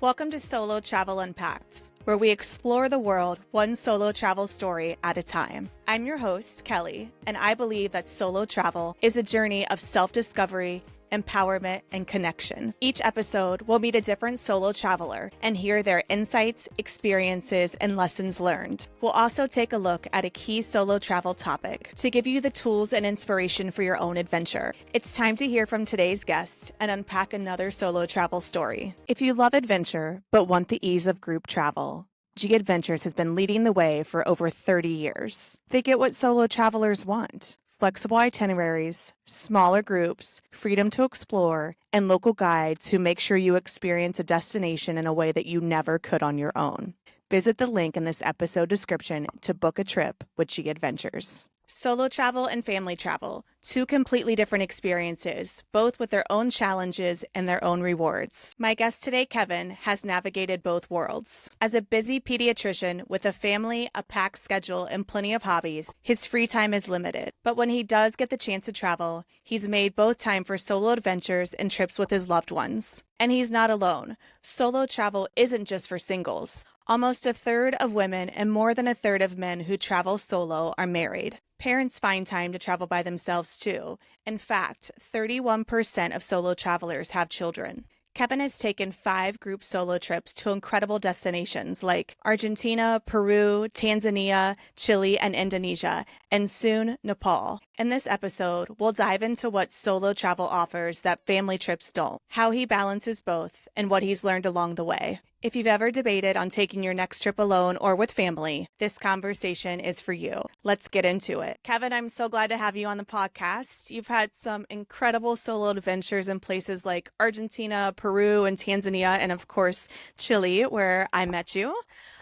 Welcome to Solo Travel Unpacked, where we explore the world one solo travel story at a time. I'm your host, Kelly, and I believe that solo travel is a journey of self-discovery, empowerment, and connection. Each episode, we'll meet a different solo traveler and hear their insights, experiences, and lessons learned. We'll also take a look at a key solo travel topic to give you the tools and inspiration for your own adventure. It's time to hear from today's guest and unpack another solo travel story. If you love adventure but want the ease of group travel, G Adventures has been leading the way for over 30 years. They get what solo travelers want: flexible itineraries, smaller groups, freedom to explore, and local guides who make sure you experience a destination in a way that you never could on your own. Visit the link in this episode description to book a trip with G Adventures. Solo travel and family travel, two completely different experiences, both with their own challenges and their own rewards. My guest today, Kevin, has navigated both worlds. As a busy pediatrician with a family, a packed schedule, and plenty of hobbies, his free time is limited. But when he does get the chance to travel, he's made both time for solo adventures and trips with his loved ones. And he's not alone. Solo travel isn't just for singles. Almost a third of women and more than a third of men who travel solo are married. Parents find time to travel by themselves too. In fact, 31% of solo travelers have children. Kevin has taken 5 group solo trips to incredible destinations like Argentina, Peru, Tanzania, Chile, and Indonesia, and soon Nepal. In this episode, we'll dive into what solo travel offers that family trips don't, how he balances both, and what he's learned along the way. If you've ever debated on taking your next trip alone or with family, this conversation is for you. Let's get into it. Kevin, I'm so glad to have you on the podcast. You've had some incredible solo adventures in places like Argentina, Peru, and Tanzania, and of course, Chile, where I met you.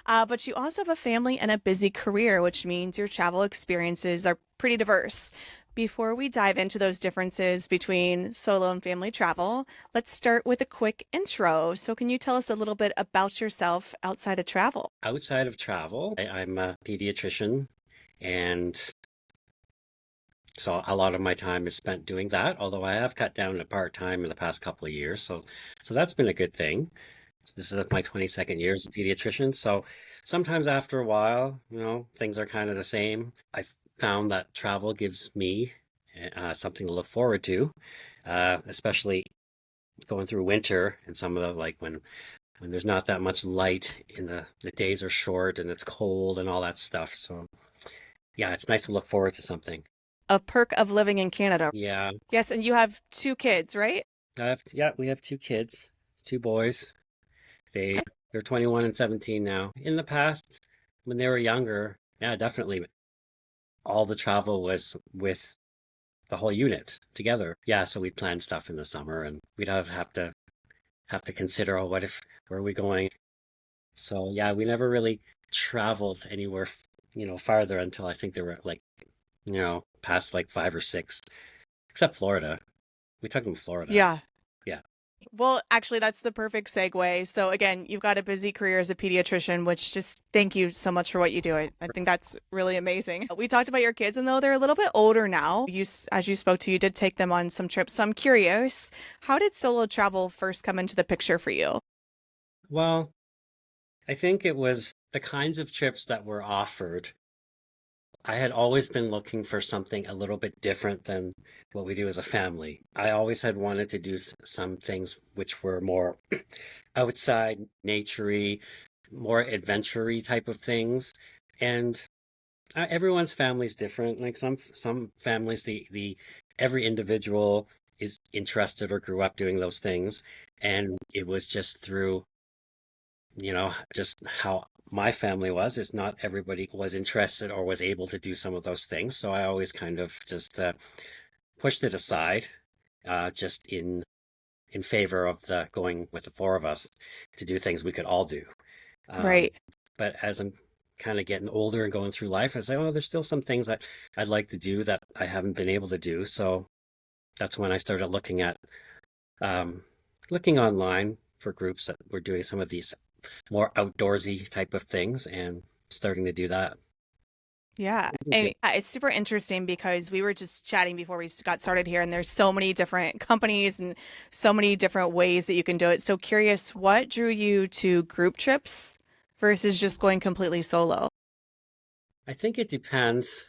But you also have a family and a busy career, which means your travel experiences are pretty diverse. Before we dive into those differences between solo and family travel, let's start with a quick intro. So can you tell us a little bit about yourself outside of travel? Outside of travel, I'm a pediatrician, and so a lot of my time is spent doing that, although I have cut down to part-time in the past couple of years. So that's been a good thing. This is my 22nd year as a pediatrician. So sometimes after a while, things are kind of the same. I found that travel gives me something to look forward to, especially going through winter and some of the, like when there's not that much light and the days are short and it's cold and all that stuff. So yeah, it's nice to look forward to something. A perk of living in Canada. Yeah. Yes, and you have 2 kids, right? We have 2 kids, 2 boys. They're 21 and 17 now. In the past, when they were younger, yeah, definitely all the travel was with the whole unit together. Yeah, so we'd plan stuff in the summer and we'd have to consider, where are we going? So yeah, we never really traveled anywhere, farther until I think they were like, past like 5 or 6, except Florida. We took them to Florida. Yeah. Yeah. Well, actually, that's the perfect segue. So again, you've got a busy career as a pediatrician, which just thank you so much for what you do. I think that's really amazing. We talked about your kids, and though they're a little bit older now, as you spoke to, you did take them on some trips. So I'm curious, how did solo travel first come into the picture for you? Well, I think it was the kinds of trips that were offered. I had always been looking for something a little bit different than what we do as a family. I always had wanted to do some things which were more outside, naturey, more adventure-y type of things. And everyone's family is different. Like some families, the every individual is interested or grew up doing those things. And it was just through, just how my family was. It's not everybody was interested or was able to do some of those things. So I always kind of just pushed it aside, just in favor of going with the 4 of us to do things we could all do. Right. But as I'm kind of getting older and going through life, I say, there's still some things that I'd like to do that I haven't been able to do. So that's when I started looking online for groups that were doing some of these more outdoorsy type of things and starting to do that. Yeah. What do you And think? it's super interesting because we were just chatting before we got started here, and there's so many different companies and so many different ways that you can do it. So curious, what drew you to group trips versus just going completely solo? I think it depends.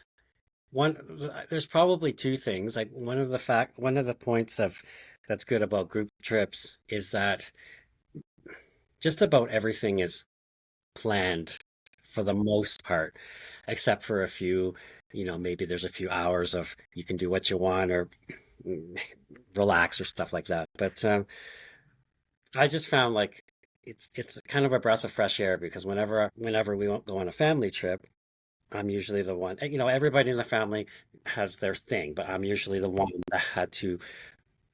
There's probably two things. Like one of the points of that's good about group trips is that just about everything is planned for the most part, except for a few, maybe there's a few hours of you can do what you want or relax or stuff like that. But I just found like it's kind of a breath of fresh air because whenever we won't go on a family trip, I'm usually the one. Everybody in the family has their thing, but I'm usually the one that had to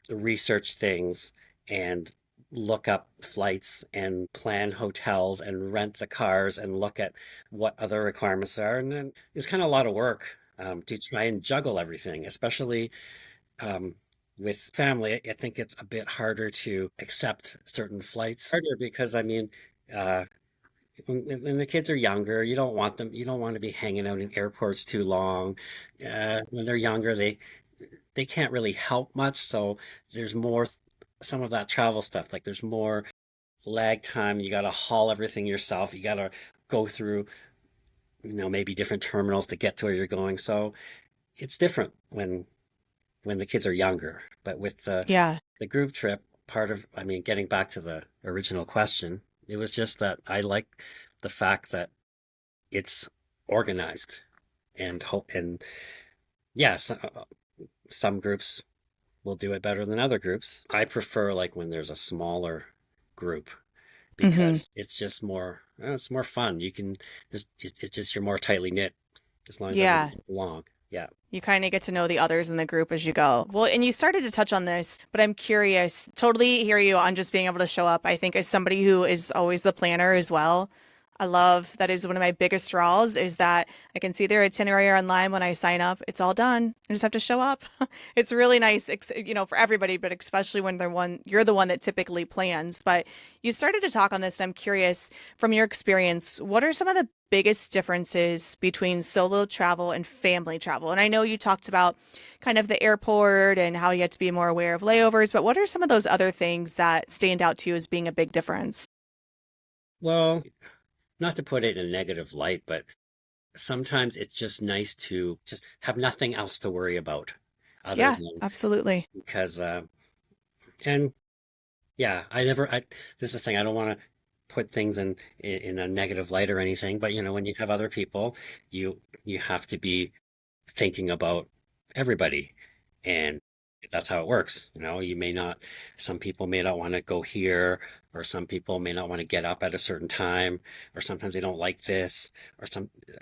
research things and look up flights and plan hotels and rent the cars and look at what other requirements are. And then it's kind of a lot of work to try and juggle everything, especially um, with family. I think it's a bit harder to accept certain flights. Harder because, I mean, uh, when the kids are younger, you don't want to be hanging out in airports too long. When they're younger, they can't really help much. So there's more, some of that travel stuff, like there's more lag time. You got to haul everything yourself. You got to go through, maybe different terminals to get to where you're going. So it's different when the kids are younger. But with Yeah. the group trip, I mean, getting back to the original question, it was just that I like the fact that it's organized and yes, some groups will do it better than other groups. I prefer like when there's a smaller group Hmm. because it's more fun. It's just you're more tightly knit as long as everybody Yeah. gets along. Yeah. You kind of get to know the others in the group as you go. Well, and you started to touch on this, but I'm curious, totally hear you on just being able to show up. I think as somebody who is always the planner as well, I love that is one of my biggest draws is that I can see their itinerary online when I sign up. It's all done. I just have to show up. It's really nice, for everybody, but especially when you're the one that typically plans. But you started to talk on this, and I'm curious from your experience, what are some of the biggest differences between solo travel and family travel? And I know you talked about kind of the airport and how you had to be more aware of layovers, but what are some of those other things that stand out to you as being a big difference? Well, not to put it in a negative light, but sometimes it's just nice to just have nothing else to worry about other Yeah, than absolutely. because and yeah, this is the thing. I don't want to put things in a negative light or anything, but when you have other people, you have to be thinking about everybody, and that's how it works. Some people may not want to go here, or some people may not want to get up at a certain time, or sometimes they don't like this, or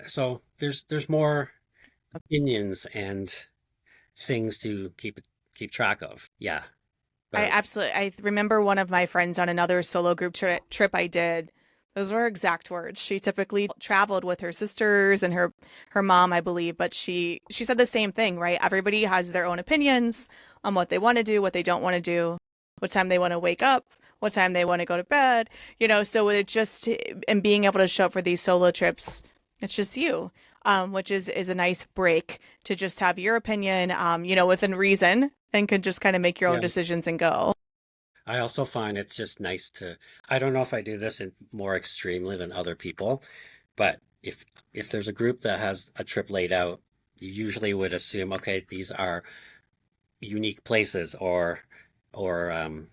so there's more opinions and things to keep track of. Yeah, I but absolutely. I remember one of my friends on another solo group trip I did. Those were her exact words. She typically traveled with her sisters and her mom, I believe, but she said the same thing, right? Everybody has their own opinions on what they want to do, what they don't want to do, what time they want to wake up, what time they want to go to bed, so it just and being able to show up for these solo trips, it's just you. Which is a nice break to just have your opinion, within reason and can just kind of make your own yeah. decisions and go. I also find it's just nice I don't know if I do this more extremely than other people, but if there's a group that has a trip laid out, you usually would assume, okay, these are unique places or you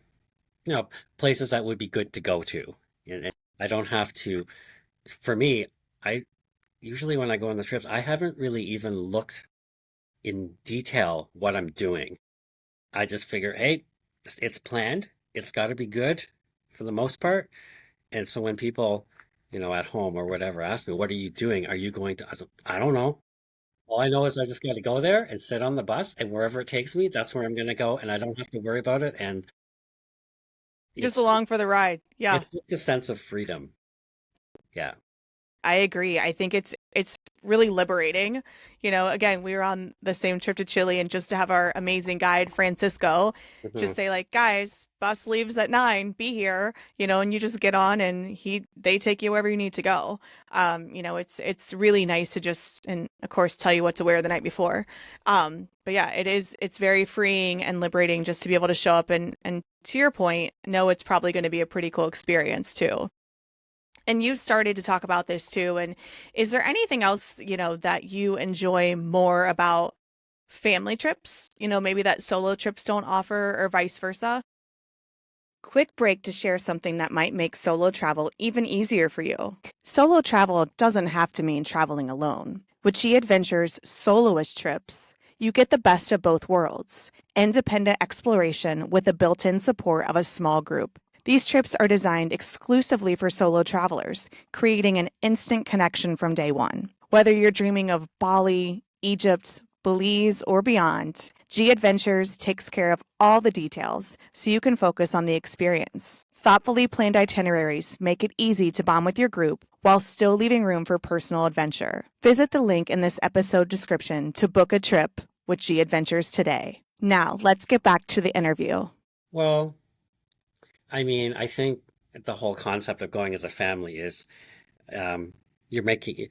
know, places that would be good to go to. And I don't have to, for me, I usually when I go on the trips, I haven't really even looked in detail what I'm doing. I just figure, hey, it's planned. It's got to be good for the most part. And so when people, at home or whatever ask me, what are you doing? Are you going to? I don't know. All I know is I just got to go there and sit on the bus, and wherever it takes me, that's where I'm going to go, and I don't have to worry about it. And Just it's along for the ride. Yeah, it's just a sense of freedom. Yeah. I agree. I think it's really liberating. Again, we were on the same trip to Chile, and just to have our amazing guide, Francisco, Hmm. just say like, guys, bus leaves at 9, be here, and you just get on and they take you wherever you need to go. It's really nice to just, and of course, tell you what to wear the night before. But yeah, it's very freeing and liberating just to be able to show up and to your point, know it's probably going to be a pretty cool experience too. And you started to talk about this too. And is there anything else, that you enjoy more about family trips? Maybe that solo trips don't offer or vice versa? Quick break to share something that might make solo travel even easier for you. Solo travel doesn't have to mean traveling alone. With G Adventures Soloist trips, you get the best of both worlds: independent exploration with the built in support of a small group. These trips are designed exclusively for solo travelers, creating an instant connection from day one. Whether you're dreaming of Bali, Egypt, Belize, or beyond, G Adventures takes care of all the details so you can focus on the experience. Thoughtfully planned itineraries make it easy to bond with your group while still leaving room for personal adventure. Visit the link in this episode description to book a trip with G Adventures today. Now, let's get back to the interview. Well, I mean, I think the whole concept of going as a family is you're making,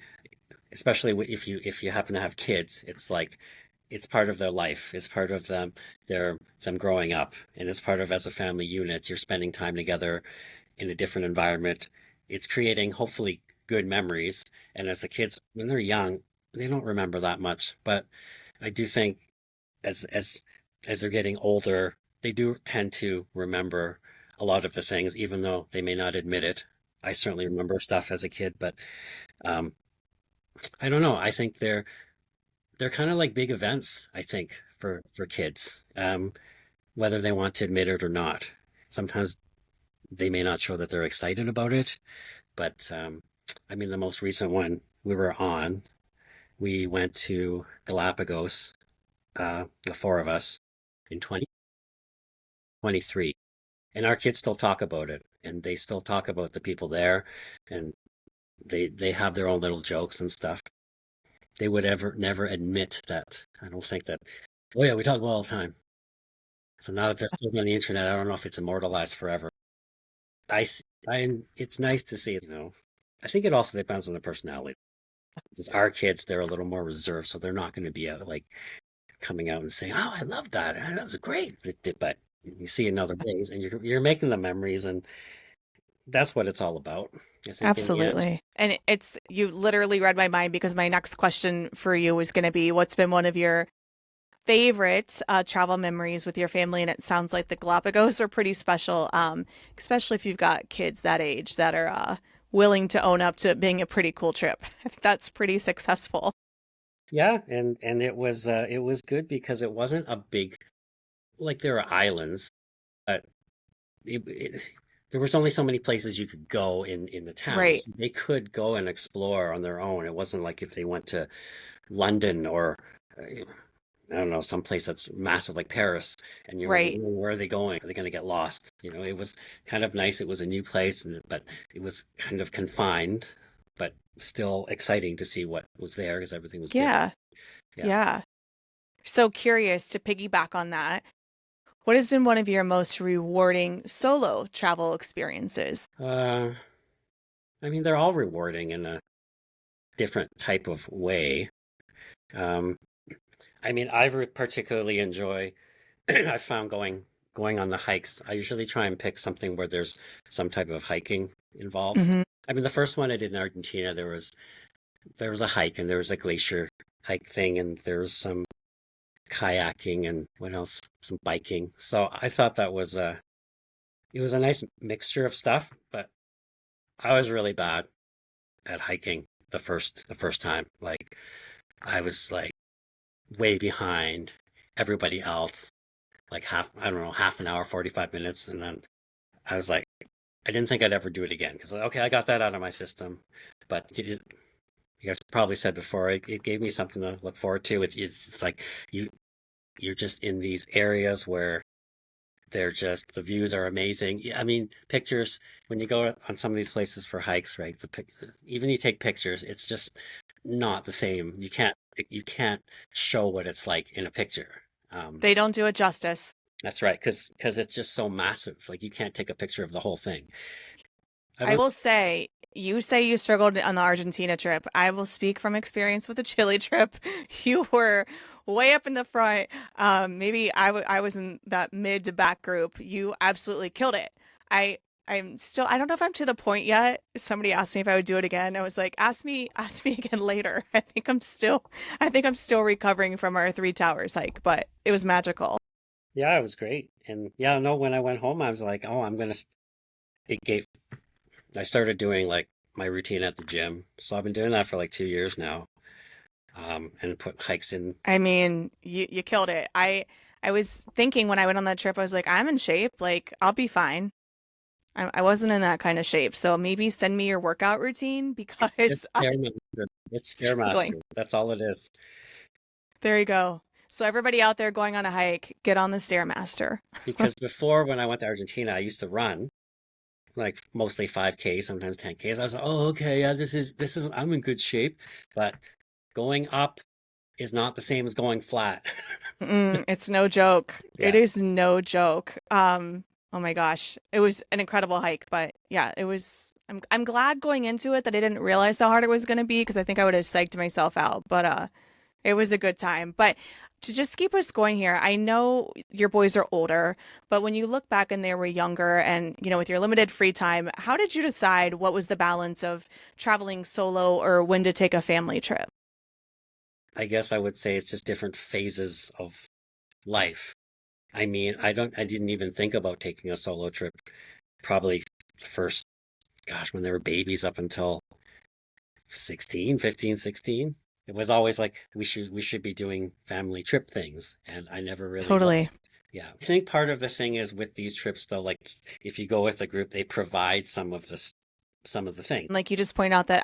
especially if you happen to have kids, it's like it's part of their life. It's part of them growing up, and it's part of as a family unit. You're spending time together in a different environment. It's creating hopefully good memories. And as the kids, when they're young, they don't remember that much. But I do think as as as they're getting older, they do tend to remember a lot of the things, even though they may not admit it. I certainly remember stuff as a kid, but um, I don't know. I think they're kind of like big events, I think, for kids, whether they want to admit it or not. Sometimes they may not show that they're excited about it, but I mean, the most recent one we were on, we went to Galapagos, the four of us, in 2023, and our kids still talk about it, and they still talk about the people there, and they have their own little jokes and stuff. They would ever never admit that. I don't think that. Oh yeah, we talk about it all the time. So now that they're still on the internet, I don't know if it's immortalized forever. It's nice to see, I think it also depends on the personality. Because our kids, they're a little more reserved, so they're not going to be like coming out and saying, "Oh, I love that. That was great." But you see in other ways, and you're making the memories, and that's what it's all about. I think in the end. Absolutely. And you literally read my mind because my next question for you was going to be, what's been one of your favorite travel memories with your family? And it sounds like the Galapagos are pretty special, especially if you've got kids that age that are willing to own up to it being a pretty cool trip. I think that's pretty successful. Yeah, and it was good because it wasn't a big, like there are islands, but there was only so many places you could go in the Right, towns. They could go and explore on their own. It wasn't like if they went to London or I don't know, someplace that's massive like Paris, and you're right. wondering where are they going? Are they going to get lost? It was kind of nice. It was a new place, but it was kind of confined, but still exciting to see what was there because everything was different. Yeah, Yeah. yeah. So curious to piggyback on that. What has been one of your most rewarding solo travel experiences? Uh, I mean, they're all rewarding in a different type of way. Um, I mean, particularly enjoy. I found going on the hikes. I usually try and pick something where there's some type of hiking involved. Hmm. I mean, the first one I did in Argentina, there was a hike and there was a glacier hike thing and there was some kayaking and what else? Some biking. So I thought it was a nice mixture of stuff, but I was really bad at hiking the first time. Like I was like way behind everybody else, like I don't know, half an hour, 45 minutes. And then I was like, I didn't think I'd ever do it again because, okay, I got that out of my system. But you guys probably said before, it gave me something to look forward to. It's like you, you're just in these areas where the views are amazing. I mean, pictures, when you go on some of these places for hikes, right? Even you take pictures, it's just not the same. You can't show what it's like in a picture. They don't do it justice. That's right, because it's just so massive. Like you can't take a picture of the whole thing. I I don't. will say you struggled on the Argentina trip. I will speak from experience with the Chile trip. You were way up in the front. Maybe I was in that mid to back group. You absolutely killed it. I I'm still I don't know if I'm to the point yet. Somebody asked me if I would do it again. I was like, ask me again later. I think I'm still recovering from our Three Towers hike, but it was magical. Yeah, it was great. And yeah, no, when I went home, I was like, oh, it gave, I started doing like my routine at the gym. So I've been doing that for like 2 years now. And put hikes in. I mean, you killed it. I was thinking when I went on that trip, I was like, I'm in shape. Like, I'll be fine. I wasn't in that kind of shape. So maybe send me your workout routine It's because I'm Stairmaster. It's struggling. Stairmaster. That's all it is. There you go. So everybody out there going on a hike, get on the Stairmaster. Because before, when I went to Argentina, I used to run like mostly 5K, sometimes 10Ks. I was like, oh, okay, yeah, I'm in good shape. But going up is not the same as going flat. It's no joke. It Yeah. is no joke. Oh my gosh. It was an incredible hike, but yeah, it was I'm glad going into it that I didn't realize how hard it was going to be because I think I would have psyched myself out. But it was a good time. But to just keep us going here, I know your boys are older, but when you look back and they were younger and, with your limited free time, how did you decide what was the balance of traveling solo or when to take a family trip? I guess I would say it's just different phases of life. I mean, I didn't even think about taking a solo trip probably the first, gosh, when they were babies up until 16, 15, 16. It was always like we should be doing family trip things, and I never really looked. Totally. Yeah. I think part of the thing is with these trips though, like if you go with a group, they provide some of the things. Like you just point out that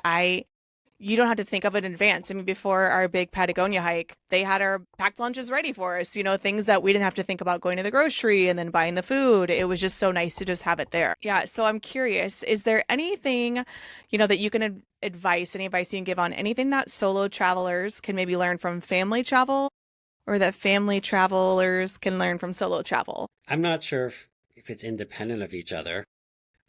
you don't have to think of it in advance. I mean, before our big Patagonia hike, they had our packed lunches ready for us, things that we didn't have to think about going to the grocery and then buying the food. It was just so nice to just have it there. Yeah. So I'm curious, is there anything, that you can any advice you can give on anything that solo travelers can maybe learn from family travel or that family travelers can learn from solo travel? I'm not sure if it's independent of each other.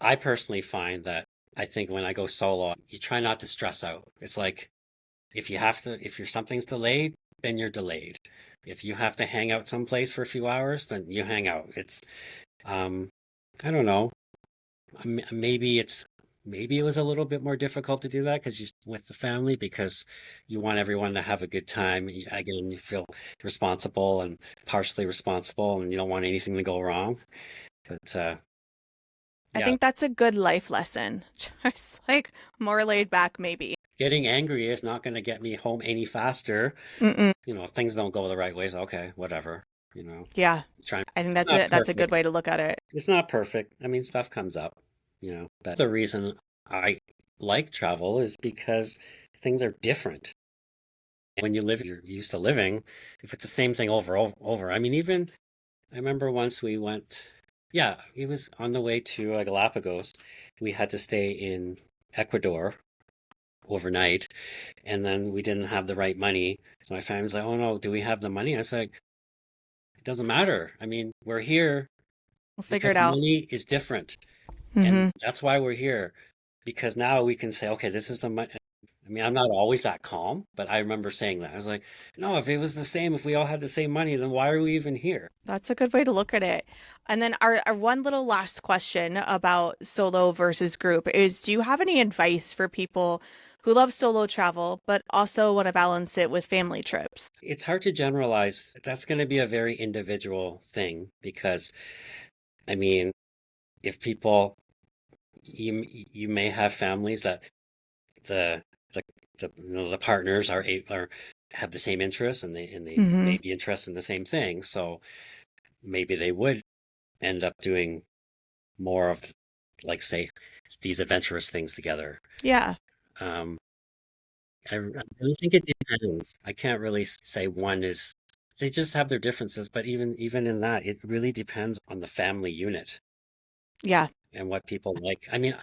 I personally find that I think when I go solo, you try not to stress out. It's like if something's delayed, then you're delayed. If you have to hang out someplace for a few hours, then you hang out. Um, I don't know. Maybe maybe it was a little bit more difficult to do that because you with the family because you want everyone to have a good time. Again, you feel responsible and partially responsible, and you don't want anything to go wrong. But I yeah, think that's a good life lesson. Just like more laid back, maybe. getting angry is not going to get me home any faster. Mm-mm. If things don't go the right ways, okay, whatever. You know, Yeah. trying. I think It's that's not it. That's a good perfect. way to look at it. It's not perfect. I mean, stuff comes up. But the reason I like travel is because things are different. When you're used to living, if it's the same thing over. I mean, even I remember once we went, yeah, it was on the way to Galapagos. We had to stay in Ecuador overnight, and then we didn't have the right money. So my family's like, "Oh no, do we have the money?" I was like, "It doesn't matter. I mean, we're here We'll figure because it out. money is different, and Hmm. that's why we're here. Because now we can say, okay, this is the money." I mean, I'm not always that calm, but I remember saying that. I was like, "No, if it was the same, if we all had the same money, then why are we even here?" That's a good way to look at it. And then our one little last question about solo versus group is, do you have any advice for people who love solo travel, but also want to balance it with family trips? It's hard to generalize. That's going to be a very individual thing because, I mean, if people you may have families that the the the partners are have the same interests and they Hmm. may be interested in the same thing. So maybe they would end up doing more of like say these adventurous things together. Yeah. Um, I really think it depends. I can't really say one is. They just have their differences, but even in that, it really depends on the family unit Yeah. and what people like. I mean,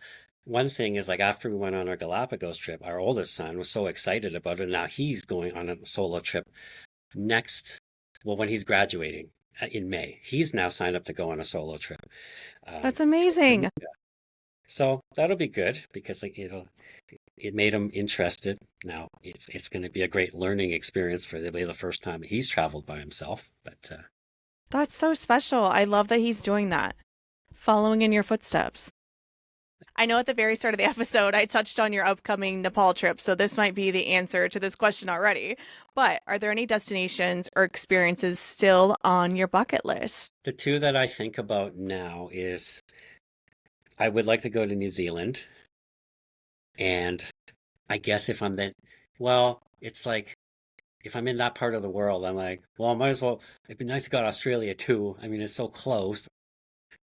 one thing is like after we went on our Galapagos trip, our oldest son was so excited about it. Now he's going on a solo trip next, well, when he's graduating in May. He's now signed up to go on a solo trip. That's To amazing. So that'll be good because like, it made him interested. Now it's going to be a great learning experience for the first time he's traveled by himself. But That's so special. I love that he's doing that, following in your footsteps. I know at the very start of the episode, I touched on your upcoming Nepal trip, so this might be the answer to this question already. But are there any destinations or experiences still on your bucket list? the two that I think about now is I would like to go to New Zealand, and I guess if I'm then, well, it's like if I'm in that part of the world, I'm like, well, I might as well. It'd be nice to go to Australia too. I mean, it's so close.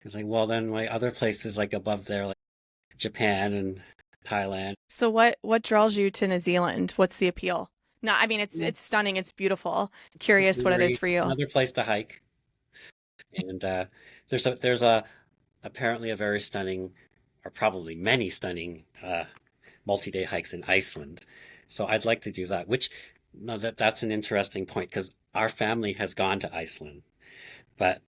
It's like, well, then my other places like above there, like Japan and Thailand. So what draws you to New Zealand? What's the appeal? No, I mean Mm, it's stunning, it's beautiful. the Curious what it is scenery, for you. another place to hike, and there's a apparently a very stunning, or probably many stunning multi-day hikes in Iceland. So I'd like to do that. Which no, that's an interesting point because our family has gone to Iceland, but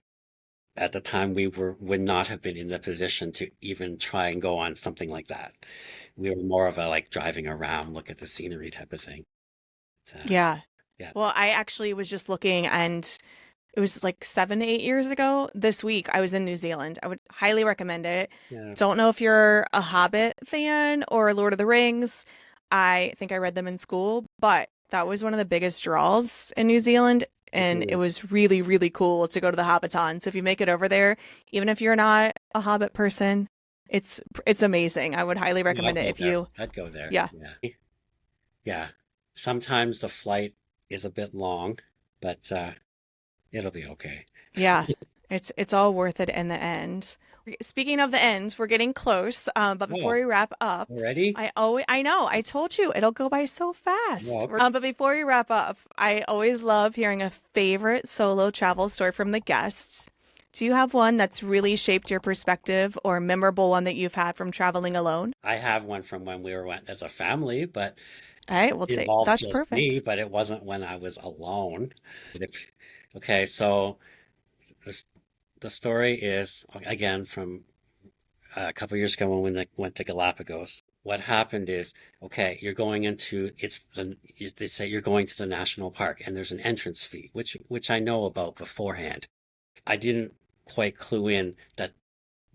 at the time would not have been in the position to even try and go on something like that. We were more of a like driving around, look at the scenery type of thing. Yeah. Yeah, Well, I actually was just looking and it was like 7 to 8 years ago. This week, I was in New Zealand. I would highly recommend it. yeah, Don't know if you're a Hobbit fan or Lord of the Rings. I think I read them in school, but that was one of the biggest draws in New Zealand. it And it is. was really, really cool to go to the Hobbiton. So if you make it over there, even if you're not a Hobbit person, it's amazing. I would highly Yeah, recommend I'd it go if there. you, I'd go there. yeah, Yeah, yeah. Sometimes the flight is a bit long, but it'll be okay. yeah. It's all worth it in the end. Speaking of the end, we're getting close. But before Oh, we wrap up, already? I know, I told you it'll go by so Oh, fast. okay. But before we wrap up, I always love hearing a favorite solo travel story from the guests. Do you have one that's really shaped your perspective or a memorable one that you've had from traveling alone? I have one from when we went as a family, but All right, we'll it take involved that's just me, perfect. but it wasn't when I was alone. Okay, so this the story is again from a couple years ago when we went to Galapagos. What happened is, okay, you're going into they say you're going to the national park, and there's an entrance fee, which I know about beforehand. I didn't quite clue in that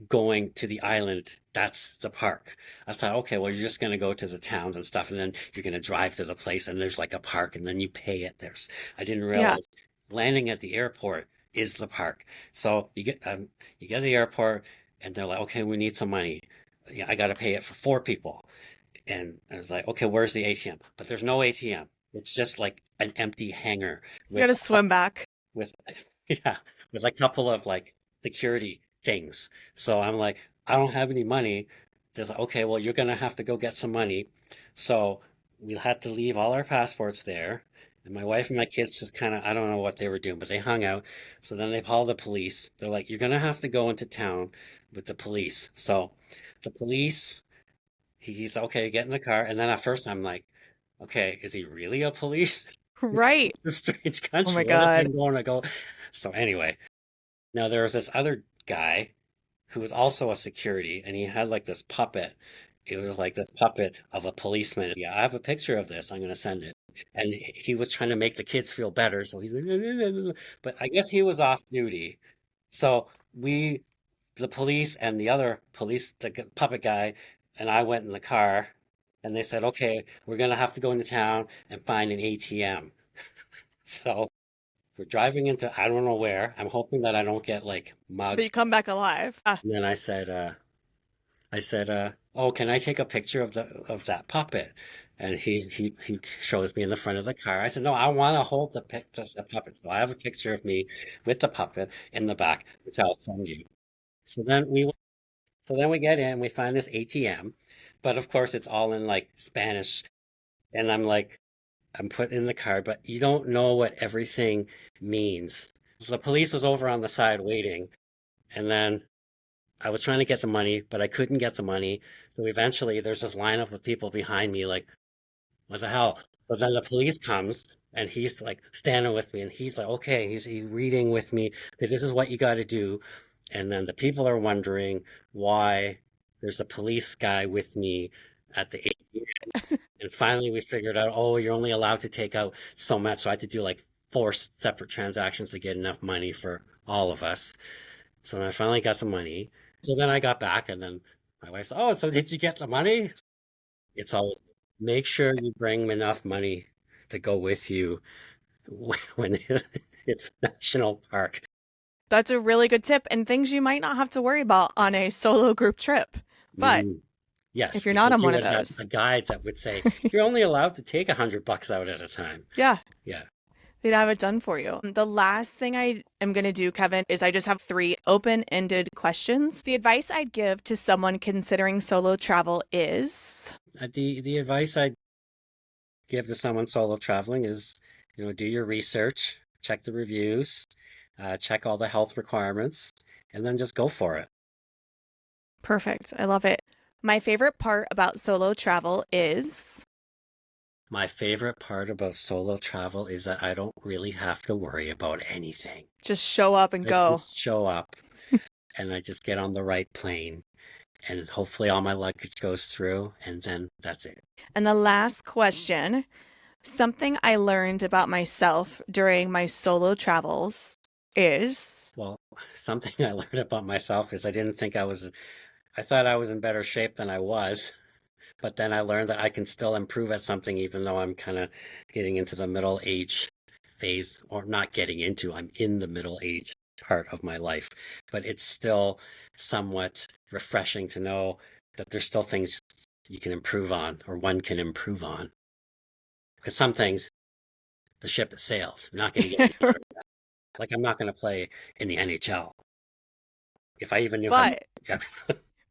going to the island, that's the park. I thought, okay, well, you're just going to go to the towns and stuff, and then you're going to drive to the place, and there's like a park, and then you pay it. I didn't Yeah, realize landing at the airport is the park. So you get to the airport, and they're like, okay, we need some money. Yeah, I got to pay it for four people. And I was like, okay, where's the ATM? But there's no ATM. It's just like an empty hangar you with gotta swim back. with yeah, with a couple of like security things. So I'm like, I don't have any money. There's like, okay, well, you're gonna have to go get some money. So we had to leave all our passports there. And my wife and my kids just kind of, I don't know what they were doing, but they hung out. So then they called the police. They're like, you're gonna have to go into town with the police. So the police, he's okay, get in the car. And then at first I'm like, okay, is he really a police? Right. It's a strange Oh country. my What if God. I'm going to go? So anyway, now there was this other guy who was also a security, and he had like this puppet. It was like this puppet of a policeman. Yeah, I have a picture of this. I'm going to send it. And he was trying to make the kids feel better. So he's like, but I guess he was off duty. So the police and the other police, the puppet guy, and I went in the car, and they said, okay, we're going to have to go into town and find an ATM. So we're driving into I don't know where. I'm hoping that I don't get like But mugged. you come back alive. Ah, And then I said, oh, can I take a picture of that puppet? And he shows me in the front of the car. I said, no, I want to hold the puppet. So I have a picture of me with the puppet in the back, which I'll send you. So then we get in, we find this ATM, but of course it's all in like Spanish, and I'm like, I'm put in the car, but you don't know what everything means. The police was over on the side waiting, and then I was trying to get the money, but I couldn't get the money. So eventually there's this lineup of people behind me like, what the hell? So then the police comes and he's like standing with me and he's like, okay, he's reading with me. Okay, this is what you got to do. And then the people are wondering why there's a police guy with me at the ATM. And finally we figured out, oh, you're only allowed to take out so much. So I had to do like four separate transactions to get enough money for all of us. So then I finally got the money. So then I got back and then my wife said, oh, so did you get the money? It's always make sure you bring enough money to go with you when it's national park. That's a really good tip and things you might not have to worry about on a solo group trip. But Yes, if you're not because on you one of would have those, a guide that would say you're only allowed to take $100 out at a time. yeah, Yeah. they'd have it done for you. The last thing I am going to do, Kevin, is I just have 3 open-ended questions. The advice I'd give to someone considering solo travel is The advice I'd give to someone solo traveling is, do your research, check the reviews, check all the health requirements, and then just go for it. perfect. I love it. My favorite part about solo travel is My favorite part about solo travel is that I don't really have to worry about anything. just show up and I go. just show up and I just get on the right plane and hopefully all my luggage goes through and then that's it. And the last question, something I learned about myself during my solo travels is Well, something I learned about myself is I thought I was in better shape than I was. But then I learned that I can still improve at something even though I'm kind of getting into the middle age phase, or not getting into, I'm in the middle age part of my life. But it's still somewhat refreshing to know that there's still things you can improve on, or one can improve on. Because some things, the ship has sailed. You're not going to get any better. Like I'm not going to play in the NHL. If I even knew how, but yeah,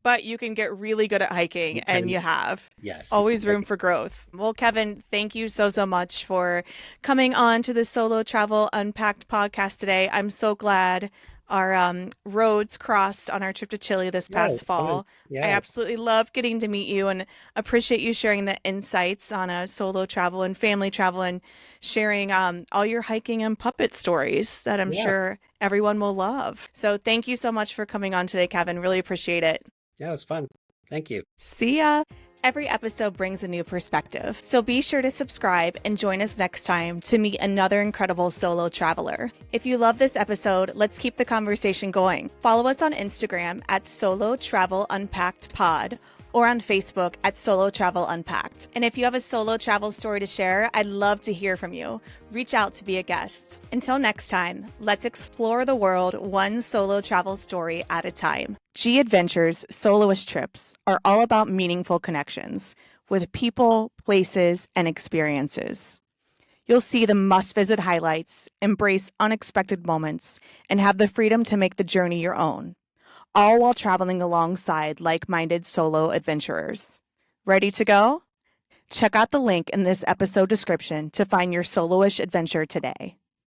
but you can get really good at hiking you and can, you have yes, you can always room get, for growth. Well, Kevin, thank you so much for coming on to the Solo Travel Unpacked podcast today. I'm so glad our roads crossed on our trip to Chile this yeah, past it's fun. fall. I Yeah, absolutely love getting to meet you and appreciate you sharing the insights on a solo travel and family travel and sharing all your hiking and puppet stories that I'm yeah, sure everyone will love. So thank you so much for coming on today, Kevin. Really appreciate it. yeah, it was fun. Thank you. See ya. Every episode brings a new perspective, so be sure to subscribe and join us next time to meet another incredible solo traveler. If you love this episode, let's keep the conversation going. Follow us on Instagram at Solo Travel Unpacked Pod or on Facebook at Solo Travel Unpacked. And if you have a solo travel story to share, I'd love to hear from you. Reach out to be a guest. Until next time, let's explore the world one solo travel story at a time. G Adventures Soloist trips are all about meaningful connections with people, places, and experiences. You'll see the must-visit highlights, embrace unexpected moments, and have the freedom to make the journey your own, all while traveling alongside like-minded solo adventurers. Ready to go? Check out the link in this episode description to find your soloish adventure today.